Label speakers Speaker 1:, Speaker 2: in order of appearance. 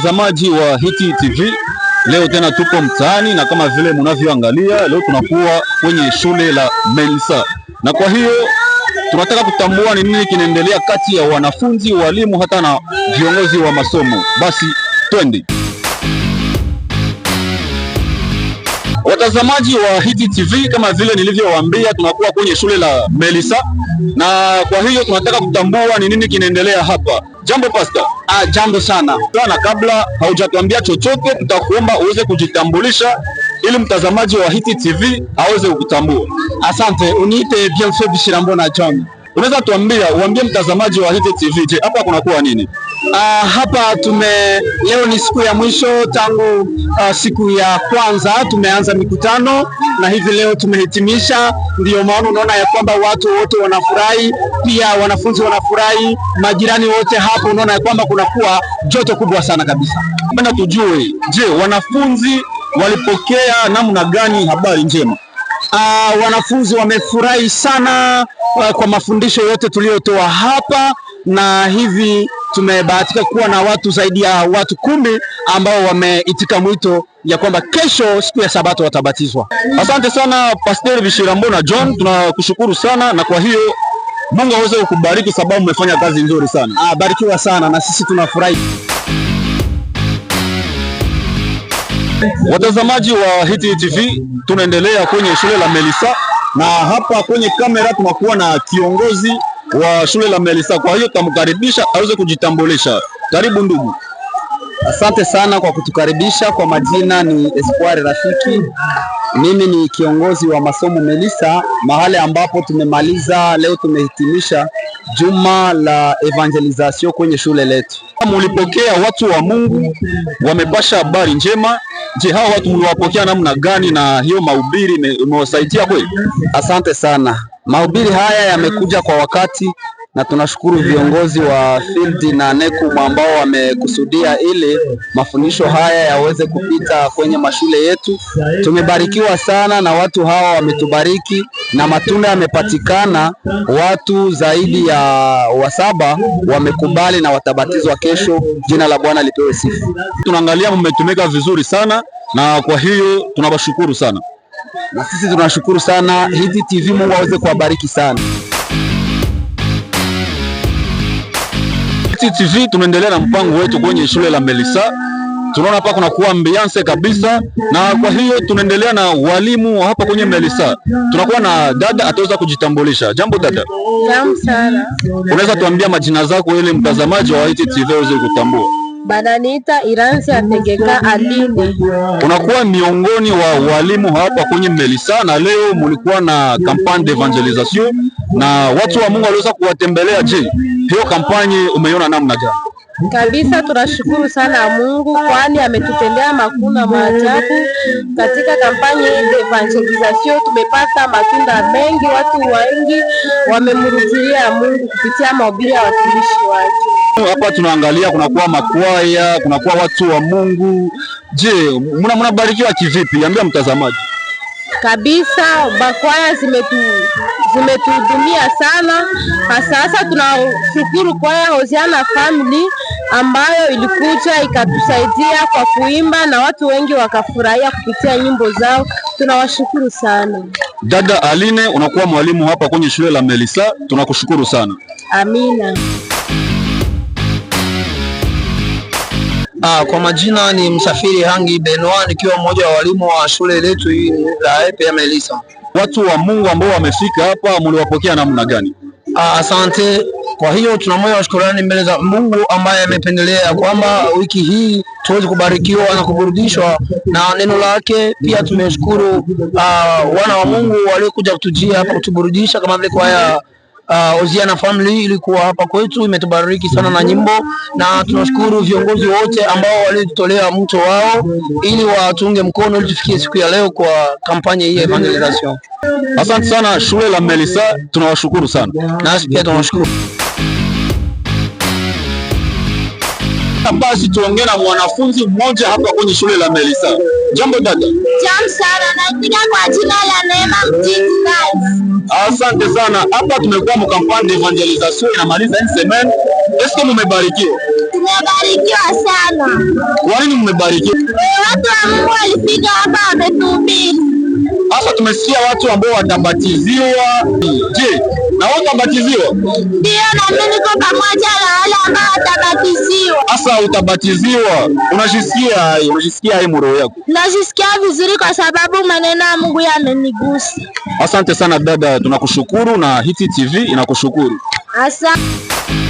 Speaker 1: Watazamaji wa Hiti TV, leo tena tupo mtaani na kama vile mnavyoangalia leo tunakuwa kwenye shule la Melisa, na kwa hiyo tunataka kutambua ni nini kinaendelea kati ya wanafunzi, walimu hata na viongozi wa masomo. Basi twende. Watazamaji wa Hiti TV, kama vile nilivyowaambia, tunakuwa kwenye shule la Melisa, na kwa hiyo tunataka kutambua ni nini kinaendelea hapa. Jambo Pastor.
Speaker 2: Jambo sana.
Speaker 1: Na kabla haujatuambia chochote, tutakuomba uweze kujitambulisha ili mtazamaji wa Hiti TV aweze kukutambua.
Speaker 2: Asante, uniite Bienfait Bishirambona John.
Speaker 1: Unaweza tuambia, uambie mtazamaji wa Hiti TV, je, hapa kunakuwa nini?
Speaker 2: Hapa leo ni siku ya mwisho tangu siku ya kwanza tumeanza mikutano na hivi leo tumehitimisha. Ndio maana unaona ya kwamba watu wote wanafurahi, pia wanafunzi wanafurahi, majirani wote hapo, unaona ya kwamba kunakuwa joto kubwa sana kabisa.
Speaker 1: Napenda tujue, je, wanafunzi walipokea namna gani habari njema?
Speaker 2: Wanafunzi wamefurahi sana kwa mafundisho yote tuliyotoa hapa, na hivi tumebahatika kuwa na watu zaidi ya watu 10 ambao wameitika mwito ya kwamba kesho siku ya Sabato watabatizwa.
Speaker 1: Asante sana Pastor Bishirambona John, tunakushukuru sana, na kwa hiyo Mungu aweze kukubariki sababu umefanya kazi nzuri sana.
Speaker 2: Barikiwa sana, na sisi tunafurahi.
Speaker 1: Watazamaji wa Hiti TV, tunaendelea kwenye shule la Melisa, na hapa kwenye kamera tunakuwa na kiongozi wa shule la Melisa. Kwa hiyo tutamkaribisha aweze kujitambulisha. Karibu ndugu.
Speaker 2: Asante sana kwa kutukaribisha. Kwa majina ni Espoir Rafiki. Mimi ni kiongozi wa masomo Melisa, mahali ambapo tumemaliza leo, tumehitimisha juma la evangelization kwenye shule letu.
Speaker 1: Mulipokea watu wa Mungu wamepasha habari njema. Je, hao watu mliwapokea namna gani, na hiyo mahubiri imewasaidia kweli?
Speaker 2: Asante sana. Mahubiri haya yamekuja kwa wakati, na tunashukuru viongozi wa field na NECUM ambao wamekusudia ili mafundisho haya yaweze kupita kwenye mashule yetu. Tumebarikiwa sana na watu hawa wametubariki, na matunda yamepatikana. Watu zaidi ya 7 wamekubali na watabatizwa kesho. Jina la Bwana lipewe sifa.
Speaker 1: Tunaangalia mmetumika vizuri sana, na kwa hiyo tunawashukuru sana.
Speaker 2: Na sisi tunashukuru sana. Hiti TV, Mungu aweze kuwabariki sana.
Speaker 1: Hiti TV tunaendelea na mpango wetu kwenye shule la Melisa. Tunaona hapa kuna kuwa ambiance kabisa, na kwa hiyo tunaendelea na walimu hapa kwenye Melisa. Tunakuwa na dada ataweza kujitambulisha. Jambo dada.
Speaker 3: Jambo sana.
Speaker 1: Unaweza tuambia majina zako ili mtazamaji wa Hiti TV aweze kutambua?
Speaker 3: Bananiita Iranzi Ategeka Aline.
Speaker 1: Unakuwa miongoni wa walimu hapa kwenye Melisa, na leo mulikuwa na campagne d'evangelisation na watu wa Mungu waliweza kuwatembelea. Je, hiyo kampanye umeiona namna gani?
Speaker 3: Kabisa tunashukuru sana Mungu, kwani ametutendea makuna maajabu katika kampanye d'evangelisation. Tumepata matunda mengi, watu wengi wamemrudilia Mungu kupitia mahubiri ya watumishi wake.
Speaker 1: Hapa tunaangalia kunakuwa makwaya, kunakuwa watu wa Mungu. Je, mnabarikiwa kivipi? Ambia mtazamaji.
Speaker 3: Kabisa bakwaya zimetuhudumia sana. Sasa tunashukuru kwaya Hosiana Family ambayo ilikuja ikatusaidia kwa kuimba, na watu wengi wakafurahia kupitia nyimbo zao. Tunawashukuru sana.
Speaker 1: Dada Aline, unakuwa mwalimu hapa kwenye shule la Melisa, tunakushukuru sana.
Speaker 3: Amina.
Speaker 4: Kwa majina ni Msafiri Hangi Benoit, nikiwa mmoja wa walimu wa shule letu hii la EPA Melisa.
Speaker 1: Watu wa Mungu ambao wamefika hapa mliwapokea namna gani?
Speaker 4: Asante. Kwa hiyo tuna moyo wa shukrani mbele za Mungu ambaye amependelea kwamba wiki hii tuweze kubarikiwa na kuburudishwa na neno lake. Pia tumeshukuru wana wa Mungu waliokuja kutujia hapa kutuburudisha, kama vile kwaya Hosiana Family ilikuwa hapa kwetu, imetubariki sana na nyimbo, na tunashukuru viongozi wote ambao walitutolea mto wao ili watunge mkono ili tufikie siku ya leo kwa kampanye hii ya evangelisation.
Speaker 1: Asante sana shule la Melisa, tunawashukuru sana.
Speaker 4: Nasi pia tunawashukuru.
Speaker 1: Basi tuongee na mwanafunzi mmoja hapa kwenye shule la Melisa. Jambo dada.
Speaker 3: Jambo sana, napiga kwa jina la Neema Mtiti.
Speaker 1: Asante sana. Hapa tumekuwa mkampani d'evangelisation inamaliza une semaine. Eske mmebarikiwa?
Speaker 5: Tumebarikiwa sana.
Speaker 1: Kwa nini mmebarikiwa?
Speaker 5: Watu wa Mungu walifika hapa wametuhubiri.
Speaker 1: Sasa tumesikia watu ambao watabatiziwa. Je, na wao watabatiziwa?
Speaker 5: Ndio, na mimi niko pamoja na wale ambao watabatiziwa.
Speaker 1: Sasa utabatiziwa, unajisikia hii roho yako?
Speaker 5: Najisikia vizuri kwa sababu maneno ya Mungu yamenigusa.
Speaker 1: Asante sana dada, tunakushukuru na Hiti TV inakushukuru.
Speaker 5: Asante.